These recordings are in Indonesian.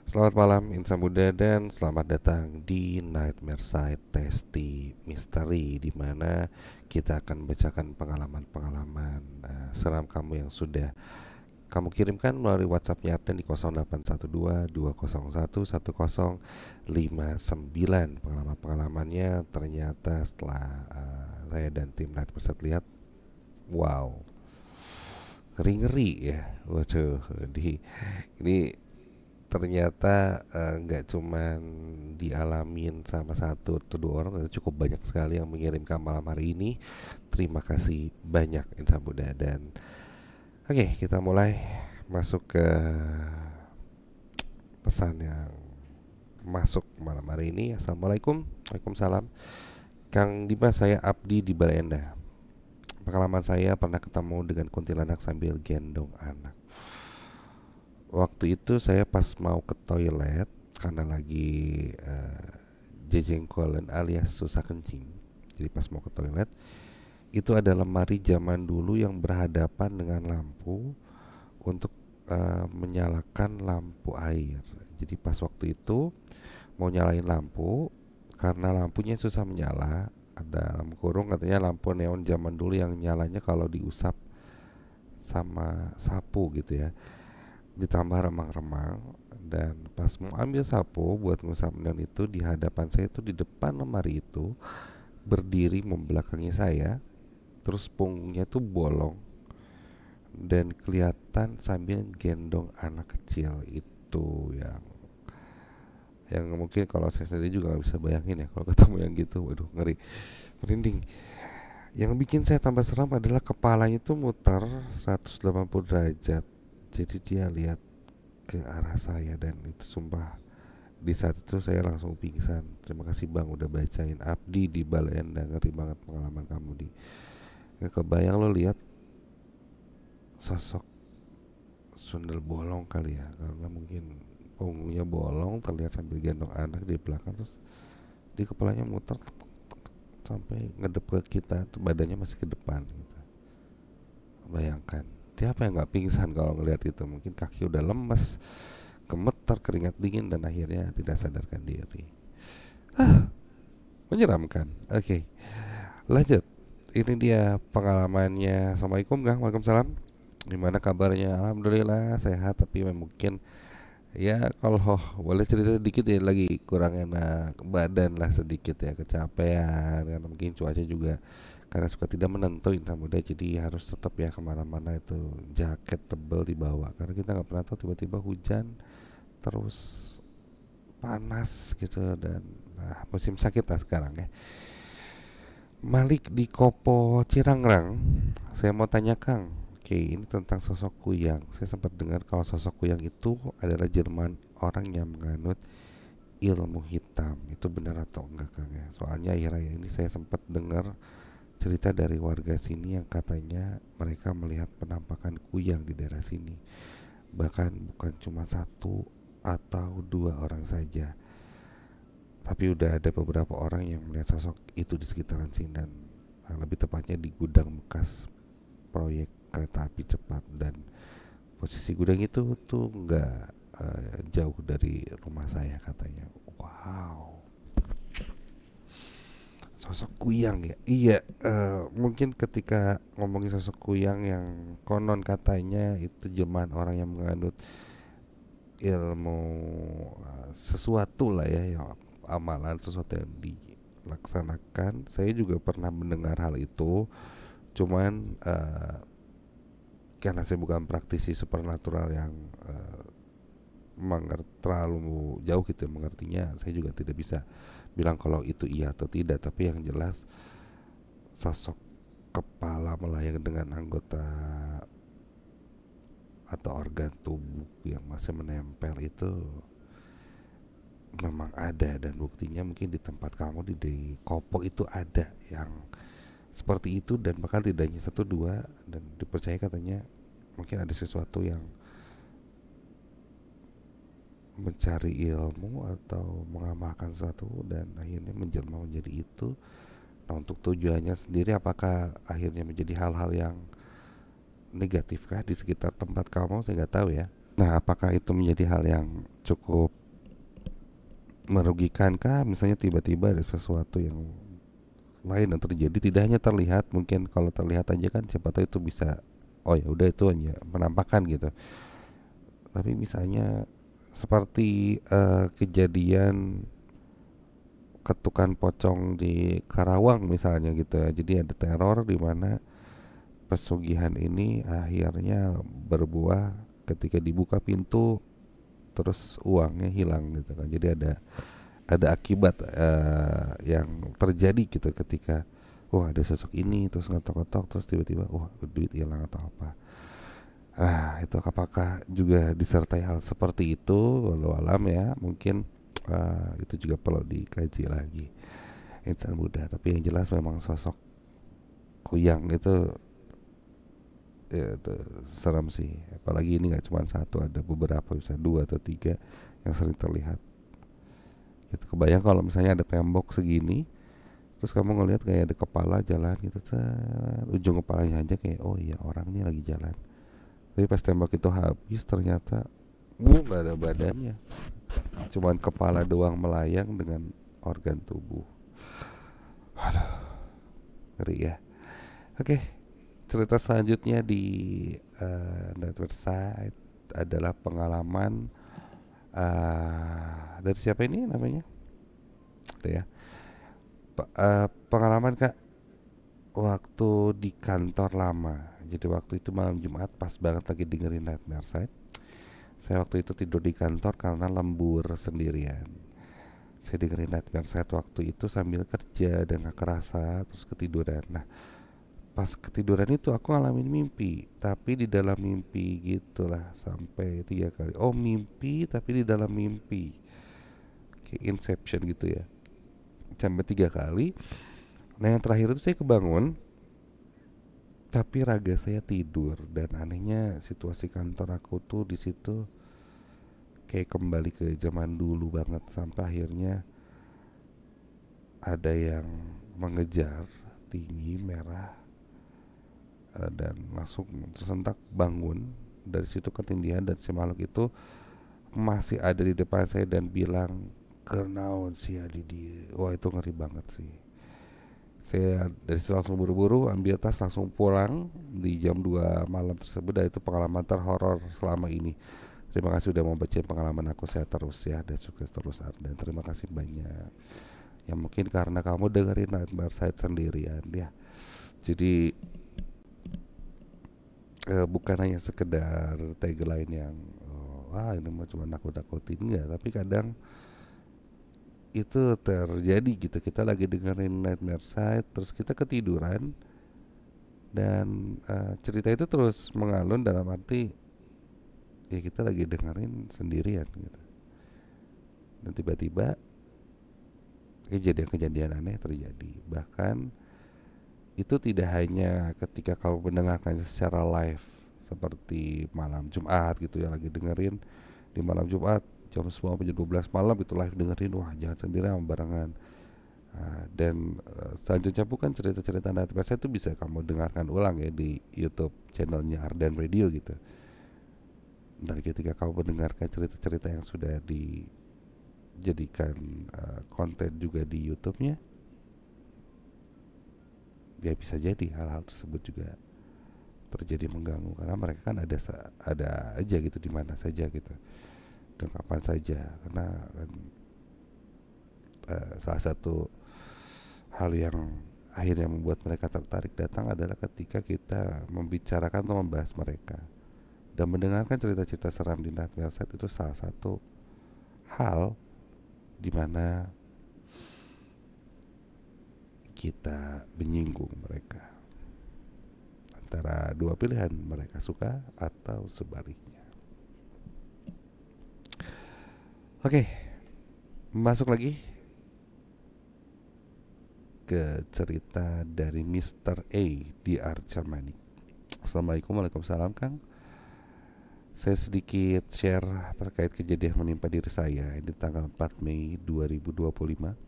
Selamat malam insan muda dan selamat datang di Nightmare Side Testi Misteri, di mana kita akan membacakan pengalaman-pengalaman seram kamu yang sudah kamu kirimkan melalui WhatsAppnya Arden di 0812-201-1059. Pengalaman-pengalamannya ternyata setelah saya dan tim Nightmare Side lihat, wow, ngeri-ngeri ya. Waduh, ini ternyata nggak cuman dialamin sama satu atau dua orang, tapi cukup banyak sekali yang mengirimkan malam hari ini. Terima kasih banyak insan muda. Dan oke, kita mulai masuk ke pesan yang masuk malam hari ini. Assalamualaikum. Waalaikumsalam. Kang Dimas, saya Abdi di Balenda. Pengalaman saya pernah ketemu dengan kuntilanak sambil gendong anak. Waktu itu saya pas mau ke toilet karena lagi jejengkolen alias susah kencing. Jadi pas mau ke toilet, itu ada lemari zaman dulu yang berhadapan dengan lampu untuk menyalakan lampu air. Jadi pas waktu itu mau nyalain lampu, karena lampunya susah menyala, ada lampu kurung, katanya lampu neon zaman dulu yang nyalanya kalau diusap sama sapu gitu ya, ditambah remang-remang. Dan pas mau ambil sapu buat ngusap neon itu, di hadapan saya itu, di depan lemari itu berdiri membelakangi saya, terus punggungnya tuh bolong dan kelihatan sambil gendong anak kecil. Itu yang mungkin kalau saya sendiri juga nggak bisa bayangin ya kalau ketemu yang gitu. Waduh, ngeri, merinding. Yang bikin saya tambah seram adalah kepalanya tuh muter 180 derajat, jadi dia lihat ke arah saya. Dan itu sumpah, di saat itu saya langsung pingsan. Terima kasih bang udah bacain. Abdi di Balenda, ngeri banget pengalaman kamu di. Gak kebayang lo lihat sosok sundel bolong kali ya, karena mungkin punggungnya bolong terlihat sambil gendong anak di belakang, terus di kepalanya muter sampai ngedep ke kita tuh, badannya masih ke depan gitu. Bayangkan, siapa yang nggak pingsan kalau ngelihat itu? Mungkin kaki udah lemes, gemetar, keringat dingin, dan akhirnya tidak sadarkan diri. Menyeramkan. Oke, lanjut. Ini dia pengalamannya. Assalamualaikum Kang. Waalaikumsalam. Gimana kabarnya? Alhamdulillah sehat, tapi mungkin ya kalau boleh cerita sedikit ya, lagi kurang enak badan lah sedikit ya, kecapean karena mungkin cuaca juga karena suka tidak menentu insan muda, jadi harus tetap ya kemana-mana itu jaket tebel dibawa, karena kita nggak pernah tahu tiba-tiba hujan terus panas gitu. Dan musim sakit lah sekarang ya. Malik di Kopo Cirangrang, saya mau tanya Kang. Oke, ini tentang sosok Kuyang. Saya sempat dengar kalau sosok Kuyang itu adalah Jerman, orang yang menganut ilmu hitam. Itu benar atau enggak Kang ya? Soalnya akhir-akhir ini saya sempat dengar cerita dari warga sini yang katanya mereka melihat penampakan Kuyang di daerah sini. Bahkan bukan cuma satu atau dua orang saja, tapi udah ada beberapa orang yang melihat sosok itu di sekitaran sini. Dan lebih tepatnya di gudang bekas proyek kereta api cepat. Dan posisi gudang itu tuh nggak jauh dari rumah saya katanya. Wow, sosok Kuyang ya. Iya, mungkin ketika ngomongin sosok Kuyang yang konon katanya itu jelmaan orang yang menganut ilmu sesuatu lah ya, yang amalan sesuatu yang dilaksanakan. Saya juga pernah mendengar hal itu, cuman karena saya bukan praktisi supernatural yang terlalu jauh gitu ya mengertinya, saya juga tidak bisa bilang kalau itu iya atau tidak. Tapi yang jelas sosok kepala melayang dengan anggota atau organ tubuh yang masih menempel itu memang ada. Dan buktinya mungkin di tempat kamu di Kopo itu ada yang seperti itu, dan bahkan tidak hanya satu dua. Dan dipercaya katanya mungkin ada sesuatu yang mencari ilmu atau mengamalkan sesuatu dan akhirnya menjelma menjadi itu. Nah, untuk tujuannya sendiri apakah akhirnya menjadi hal-hal yang negatifkah di sekitar tempat kamu, saya nggak tahu ya. Nah, apakah itu menjadi hal yang cukup merugikan kah? Misalnya tiba-tiba ada sesuatu yang lain yang terjadi, tidak hanya terlihat, mungkin kalau terlihat aja kan siapa tahu itu bisa, oh ya udah itu hanya penampakan gitu. Tapi misalnya seperti kejadian ketukan pocong di Karawang misalnya gitu ya. Jadi ada teror di mana pesugihan ini akhirnya berbuah ketika dibuka pintu terus uangnya hilang gitu kan. Jadi ada akibat yang terjadi gitu ketika wah ada sosok ini terus ngetok-ngetok terus tiba-tiba wah duit hilang atau apa. Nah itu apakah juga disertai hal seperti itu? Walau alam ya, mungkin itu juga perlu dikaji lagi insan muda. Tapi yang jelas memang sosok kuyang itu ya, itu serem sih. Apalagi ini nggak cuma satu, ada beberapa, bisa dua atau tiga yang sering terlihat. Gitu. Kebayang kalau misalnya ada tembok segini, terus kamu ngelihat kayak ada kepala jalan gitu, ujung kepalanya aja kayak oh iya orang ini lagi jalan. Tapi pas tembok itu habis ternyata nggak ada badannya, cuman kepala doang melayang dengan organ tubuh. Aduh, ngeri ya. Oke, cerita selanjutnya di Network Site adalah pengalaman dari siapa ini namanya? Ada ya. Pengalaman kak waktu di kantor lama. Jadi waktu itu malam Jumat pas banget lagi dengerin Nightmare Site. Saya waktu itu tidur di kantor karena lembur sendirian. Saya dengerin Nightmare Site waktu itu sambil kerja dan gak kerasa terus ketiduran. Nah pas ketiduran itu aku ngalamin mimpi, tapi di dalam mimpi gitulah sampai 3 kali. Oh mimpi tapi di dalam mimpi, kayak Inception gitu ya, sampai 3 kali. Nah yang terakhir itu saya kebangun tapi raga saya tidur, dan anehnya situasi kantor aku tuh di situ kayak kembali ke zaman dulu banget, sampai akhirnya ada yang mengejar tinggi merah dan langsung tersentak bangun dari situ ketindihan, dan si makhluk itu masih ada di depan saya dan bilang kenaon sih di. Wah itu ngeri banget sih. Saya dari situ langsung buru-buru ambil tas langsung pulang di jam 2 malam tersebut, dan itu pengalaman terhoror selama ini. Terima kasih udah mau baca pengalaman aku, saya terus ya, dan sukses terus dan terima kasih banyak. Ya mungkin karena kamu dengerin Nightmare Site sendirian ya. Jadi bukan hanya sekedar tagline yang wah ini mah cuma nakut-nakutin, enggak, tapi kadang itu terjadi gitu, kita lagi dengerin Nightmare Site terus kita ketiduran dan cerita itu terus mengalun, dalam arti ya kita lagi dengerin sendirian gitu, dan tiba-tiba kejadian-kejadian aneh terjadi. Bahkan itu tidak hanya ketika kamu mendengarkannya secara live seperti malam Jumat gitu ya, lagi dengerin di malam Jumat jam 10 sampai jam 12 malam itu live dengerin, wah jangan sendirian barengan. Dan selanjutnya bukan cerita-cerita Nightmare itu bisa kamu dengarkan ulang ya di YouTube channelnya Ardan Radio gitu. Dan ketika kamu mendengarkan cerita-cerita yang sudah dijadikan konten juga di YouTube-nya, ya bisa jadi hal-hal tersebut juga terjadi mengganggu, karena mereka kan ada aja gitu di mana saja gitu dan kapan saja. Karena kan, salah satu hal yang akhirnya membuat mereka tertarik datang adalah ketika kita membicarakan atau membahas mereka dan mendengarkan cerita-cerita seram di Nightmare Site. Itu salah satu hal di mana kita menyinggung mereka, antara dua pilihan, mereka suka atau sebaliknya. Oke, masuk lagi ke cerita dari Mr. A di Arcamanik. Assalamualaikum, waalaikumsalam Kang. Saya sedikit share terkait kejadian menimpa diri saya di tanggal 4 Mei 2025.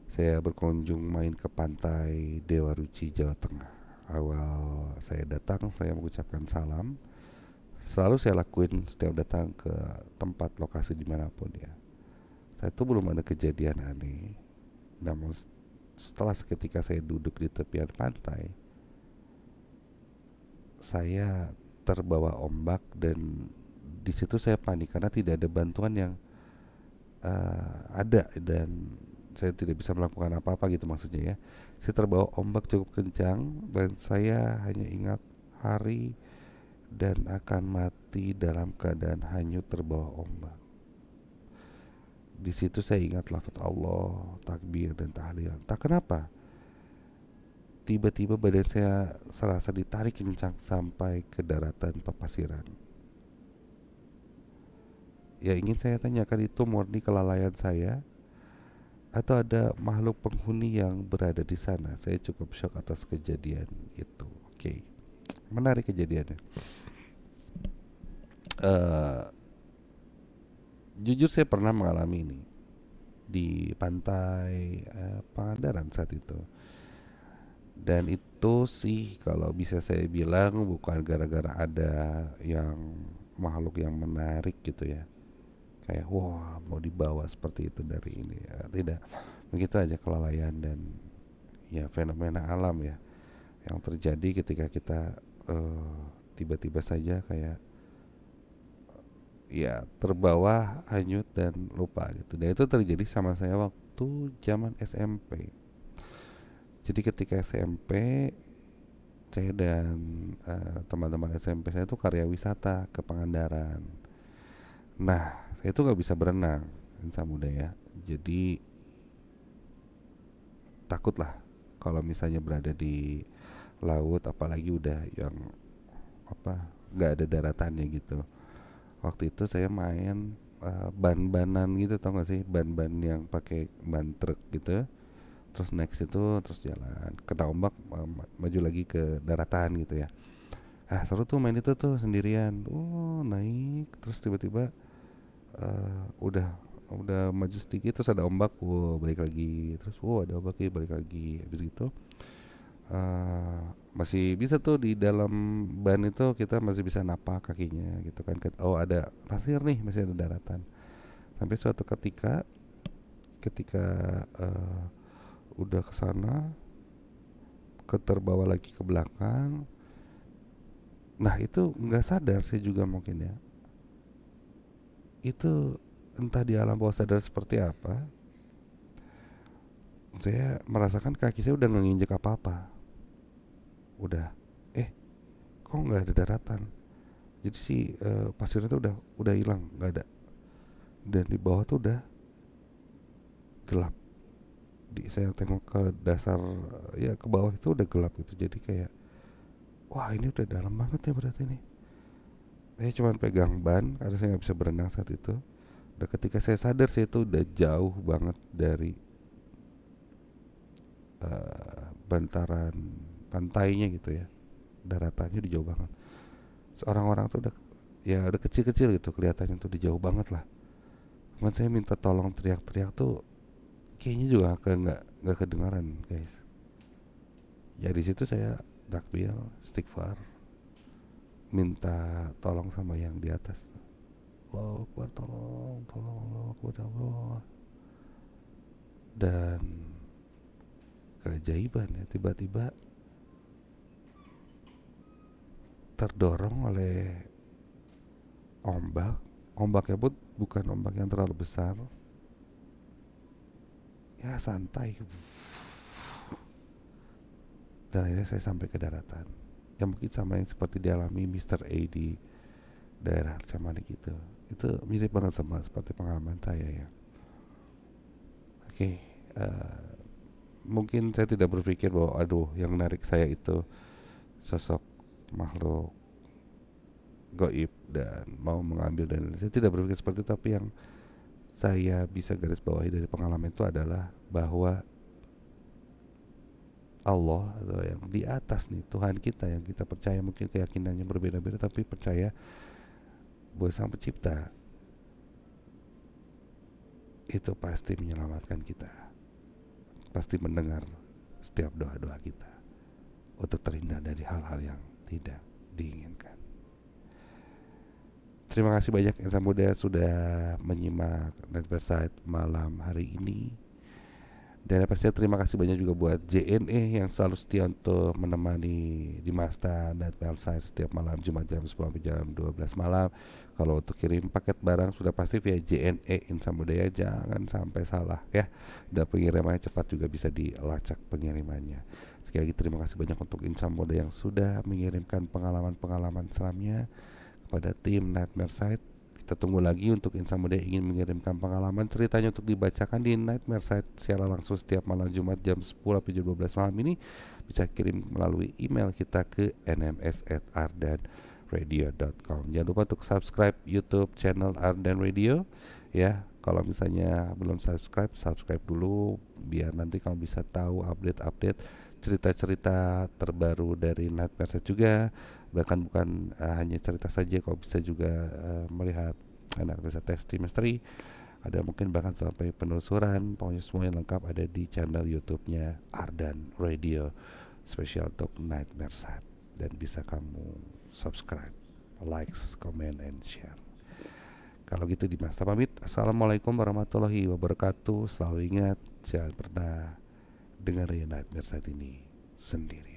Saya berkunjung main ke pantai Dewa Ruci, Jawa Tengah. Awal saya datang, saya mengucapkan salam. selalu saya lakuin setiap datang ke tempat lokasi dimanapun ya. Saya tuh belum ada kejadian aneh. Namun setelah seketika saya duduk di tepian pantai, saya terbawa ombak dan di situ saya panik karena tidak ada bantuan yang ada dan saya tidak bisa melakukan apa-apa gitu maksudnya ya. Saya terbawa ombak cukup kencang dan saya hanya ingat hari dan akan mati dalam keadaan hanyut terbawa ombak. Di situ saya ingat lafaz Allah, takbir dan tahlil. Tak kenapa, tiba-tiba badan saya serasa ditarik kencang sampai ke daratan papasiran. Ya ingin saya tanyakan, itu murni kelalaian saya atau ada makhluk penghuni yang berada di sana? Saya cukup shock atas kejadian itu. Oke, menarik kejadiannya. Eh, Jujur saya pernah mengalami ini di pantai Pangandaran saat itu. Dan itu sih kalau bisa saya bilang bukan gara-gara ada yang makhluk yang menarik gitu ya. Kayak wah mau dibawa seperti itu dari ini ya, tidak, begitu aja kelalaian dan ya fenomena alam ya yang terjadi ketika kita tiba-tiba saja kayak ya terbawa hanyut dan lupa gitu. Dan itu terjadi sama saya waktu zaman SMP. Jadi ketika SMP saya dan teman-teman SMP saya itu karya wisata ke Pangandaran. Nah saya itu nggak bisa berenang Insa muda ya, jadi takut lah kalau misalnya berada di laut apalagi udah yang apa nggak ada daratannya gitu. Waktu itu saya main ban-banan gitu, tau gak sih ban-ban yang pakai ban truk gitu, terus next itu terus jalan kena ombak, maju lagi ke daratan gitu ya. Seru tuh main itu tuh sendirian, naik terus tiba-tiba udah maju sedikit terus ada ombak, balik lagi, terus ada ombak lagi, balik lagi, habis gitu masih bisa tuh di dalam ban itu kita masih bisa napak kakinya gitu kan. Ada pasir nih, masih ada daratan. Sampai suatu ketika udah kesana keterbawa lagi ke belakang. Nah itu nggak sadar saya juga mungkin ya, itu entah di alam bawah sadar seperti apa, saya merasakan kaki saya udah nggak nginjek apa-apa, udah kok nggak ada daratan. Jadi si pasirnya tuh udah hilang, nggak ada, dan di bawah tuh udah gelap. Saya tengok ke dasar, ya ke bawah itu udah gelap gitu. Jadi kayak wah ini udah dalam banget ya berarti nih. Saya cuma pegang ban karena saya nggak bisa berenang saat itu. Dan ketika saya sadar saya itu udah jauh banget dari bantaran pantainya gitu ya, daratannya udah jauh banget. Seorang orang tuh udah kecil-kecil gitu kelihatannya tuh, udah jauh banget lah. Cuman saya minta tolong teriak-teriak tuh kayaknya juga nggak kedengaran guys. Ya di situ saya takbir, istighfar, minta tolong sama yang di atas. Allahu Akbar, tolong, Allahu Akbar, Allah. Dan keajaiban ya, tiba-tiba terdorong oleh ombak. Ombaknya pun bukan ombak yang terlalu besar, ya santai. Dan akhirnya saya sampai ke daratan. Ya mungkin sama yang seperti dialami Mr. A di daerah Camanik itu. Itu mirip banget sama seperti pengalaman saya ya. Oke, mungkin saya tidak berpikir bahwa aduh yang menarik saya itu sosok makhluk goib dan mau mengambil, dan saya tidak berpikir seperti itu. Tapi yang saya bisa garis bawahi dari pengalaman itu adalah bahwa Allah atau yang di atas nih, Tuhan kita yang kita percaya, mungkin keyakinannya berbeda-beda tapi percaya bahwa Sang Pencipta itu pasti menyelamatkan kita, pasti mendengar setiap doa-doa kita untuk terhindar dari hal-hal yang tidak diinginkan. Terima kasih banyak Insan Muda sudah menyimak Nightmare Side malam hari ini. Dan pastinya terima kasih banyak juga buat JNE yang selalu setia untuk menemani di Mazda Nightmare Side setiap malam Jumat jam 10 sampai jam 12 malam. Kalau untuk kirim paket barang sudah pasti via JNE Insan Muda ya, jangan sampai salah ya. Dan pengirimannya cepat juga bisa dilacak pengirimannya. Sekali lagi terima kasih banyak untuk Insan Muda yang sudah mengirimkan pengalaman-pengalaman seramnya kepada tim Nightmare Side. Kita tunggu lagi untuk Insan Muda yang ingin mengirimkan pengalaman ceritanya untuk dibacakan di Nightmare Side secara langsung setiap malam Jumat jam 10 sampai jam 12 malam ini. Bisa kirim melalui email kita ke nms@ardanradio.com. Jangan lupa untuk subscribe YouTube channel Ardan Radio ya. Kalau misalnya belum subscribe, subscribe dulu biar nanti kamu bisa tahu update-update cerita-cerita terbaru dari Nightmare Side juga. Bahkan bukan hanya cerita saja, kau bisa juga melihat anak bisa testi misteri, ada mungkin bahkan sampai penelusuran. Pokoknya semua yang lengkap ada di channel YouTube-nya Ardan Radio spesial untuk Nightmare Side. Dan bisa kamu subscribe, likes, comment, and share. Kalau gitu Dimas pamit. Assalamualaikum warahmatullahi wabarakatuh. Selalu ingat, jangan pernah dengerin Nightmare Side ini sendiri.